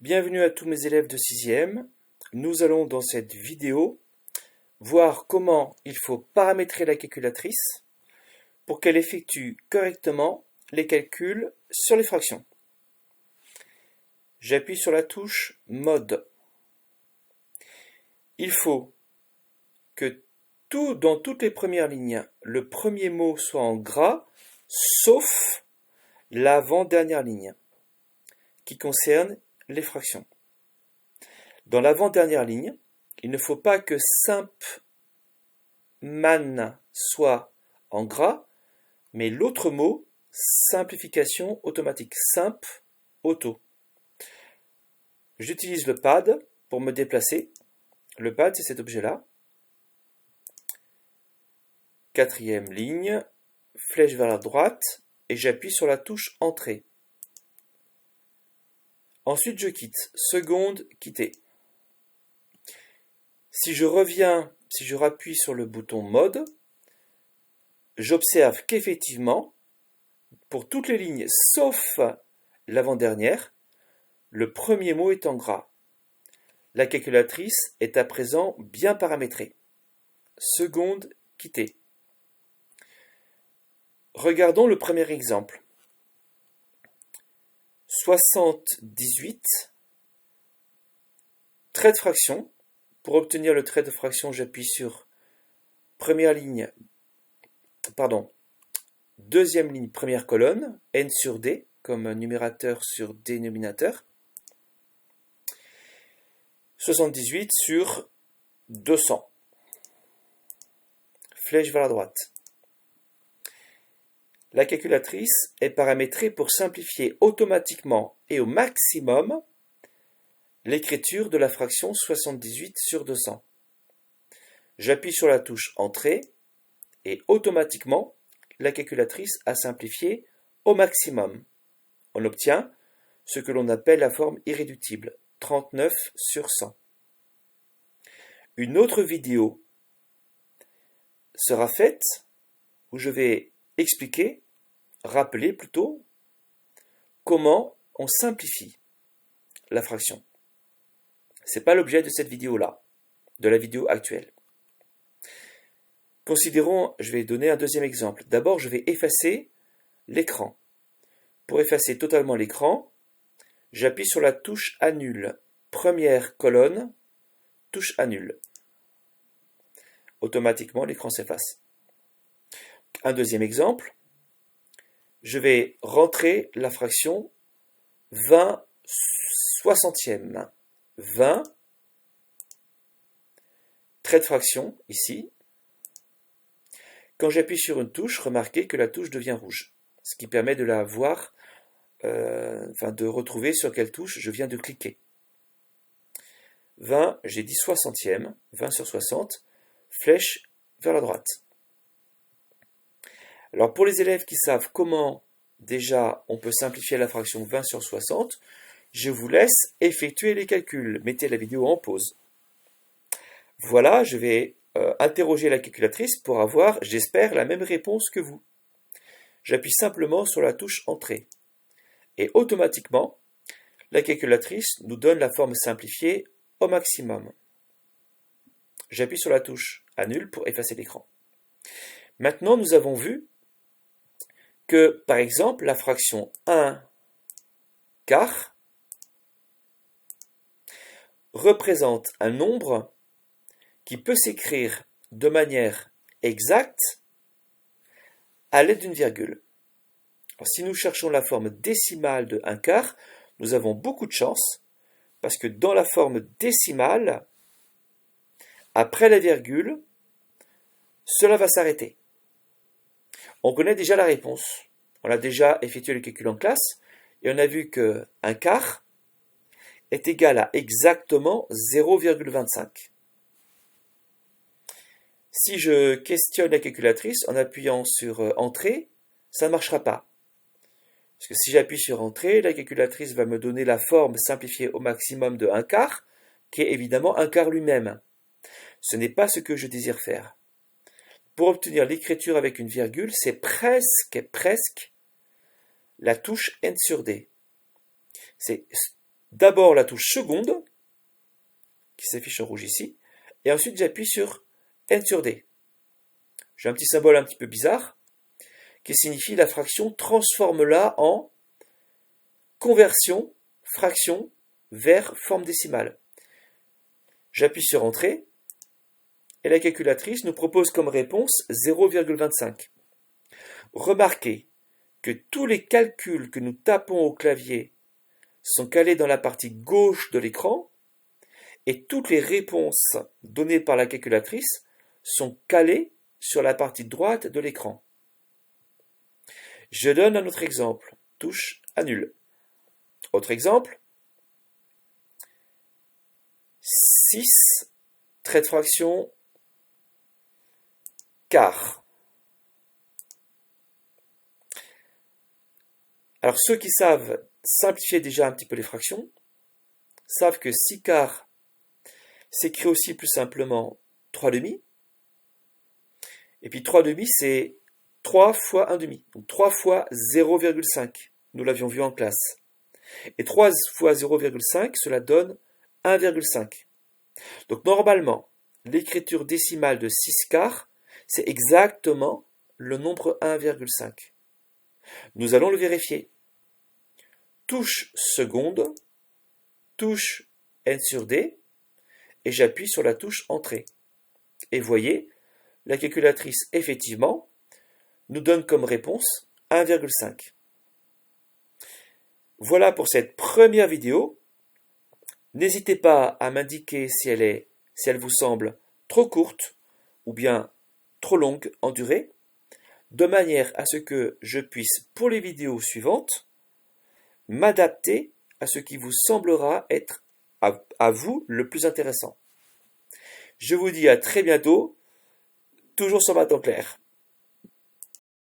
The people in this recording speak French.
Bienvenue à tous mes élèves de 6e. Nous allons dans cette vidéo voir comment il faut paramétrer la calculatrice pour qu'elle effectue correctement les calculs sur les fractions. J'appuie sur la touche Mode. Il faut que dans toutes les premières lignes, le premier mot soit en gras, sauf l'avant-dernière ligne, qui concerne les fractions. Dans l'avant-dernière ligne, il ne faut pas que simp-man soit en gras, mais l'autre mot, simplification automatique, simp auto. J'utilise le pad pour me déplacer. Le pad, c'est cet objet-là. Quatrième ligne, flèche vers la droite, et j'appuie sur la touche Entrée. Ensuite, je quitte. Seconde, quitter. Si je rappuie sur le bouton Mode, j'observe qu'effectivement, pour toutes les lignes sauf l'avant-dernière, le premier mot est en gras. La calculatrice est à présent bien paramétrée. Seconde, quitter. Regardons le premier exemple. 78, trait de fraction. Pour obtenir le trait de fraction, j'appuie sur deuxième ligne, première colonne, n sur d, comme numérateur sur dénominateur. 78 sur 200. Flèche vers la droite. La calculatrice est paramétrée pour simplifier automatiquement et au maximum l'écriture de la fraction 78 sur 200. J'appuie sur la touche Entrée et automatiquement la calculatrice a simplifié au maximum. On obtient ce que l'on appelle la forme irréductible, 39 sur 100. Une autre vidéo sera faite où je vais rappeler plutôt, comment on simplifie la fraction. Ce n'est pas l'objet de cette vidéo-là, de la vidéo actuelle. Considérons, je vais donner un deuxième exemple. D'abord, je vais effacer l'écran. Pour effacer totalement l'écran, j'appuie sur la touche Annule. Première colonne, touche Annule. Automatiquement, l'écran s'efface. Un deuxième exemple, je vais rentrer la fraction 20 soixantième. 20, trait de fraction, ici. Quand j'appuie sur une touche, remarquez que la touche devient rouge, ce qui permet de la voir, de retrouver sur quelle touche je viens de cliquer. 20, j'ai dit soixantième, 20 sur 60, flèche vers la droite. Alors pour les élèves qui savent comment déjà on peut simplifier la fraction 20 sur 60, je vous laisse effectuer les calculs. Mettez la vidéo en pause. Voilà, je vais interroger la calculatrice pour avoir, j'espère, la même réponse que vous. J'appuie simplement sur la touche Entrée. Et automatiquement, la calculatrice nous donne la forme simplifiée au maximum. J'appuie sur la touche Annule pour effacer l'écran. Maintenant, nous avons vu que, par exemple, la fraction 1 quart représente un nombre qui peut s'écrire de manière exacte à l'aide d'une virgule. Alors, si nous cherchons la forme décimale de 1 quart, nous avons beaucoup de chance parce que dans la forme décimale, après la virgule, cela va s'arrêter. On connaît déjà la réponse. On a déjà effectué le calcul en classe et on a vu que 1 quart est égal à exactement 0,25. Si je questionne la calculatrice en appuyant sur Entrée, ça ne marchera pas. Parce que si j'appuie sur Entrée, la calculatrice va me donner la forme simplifiée au maximum de 1 quart, qui est évidemment 1 quart lui-même. Ce n'est pas ce que je désire faire. Pour obtenir l'écriture avec une virgule, c'est presque la touche N sur D. C'est d'abord la touche seconde, qui s'affiche en rouge ici, et ensuite j'appuie sur N sur D. J'ai un petit symbole un petit peu bizarre, qui signifie la fraction transforme-la en conversion, fraction, vers forme décimale. J'appuie sur Entrée, et la calculatrice nous propose comme réponse 0,25. Remarquez que tous les calculs que nous tapons au clavier sont calés dans la partie gauche de l'écran, et toutes les réponses données par la calculatrice sont calées sur la partie droite de l'écran. Je donne un autre exemple. Touche Annule. Autre exemple. 6, trait de fraction, quart. Alors ceux qui savent simplifier déjà un petit peu les fractions, savent que 6 quarts s'écrit aussi plus simplement 3 demi. Et puis 3 demi, c'est 3 fois 1 demi. Donc 3 fois 0,5. Nous l'avions vu en classe. Et 3 fois 0,5, cela donne 1,5. Donc normalement, l'écriture décimale de 6 quarts, c'est exactement le nombre 1,5. Nous allons le vérifier. Touche seconde, touche N sur D, et j'appuie sur la touche Entrée. Et voyez, la calculatrice, effectivement, nous donne comme réponse 1,5. Voilà pour cette première vidéo. N'hésitez pas à m'indiquer si elle vous semble trop courte ou bien trop longue en durée, de manière à ce que je puisse, pour les vidéos suivantes, m'adapter à ce qui vous semblera être à vous le plus intéressant. Je vous dis à très bientôt, toujours sur Maths en clair.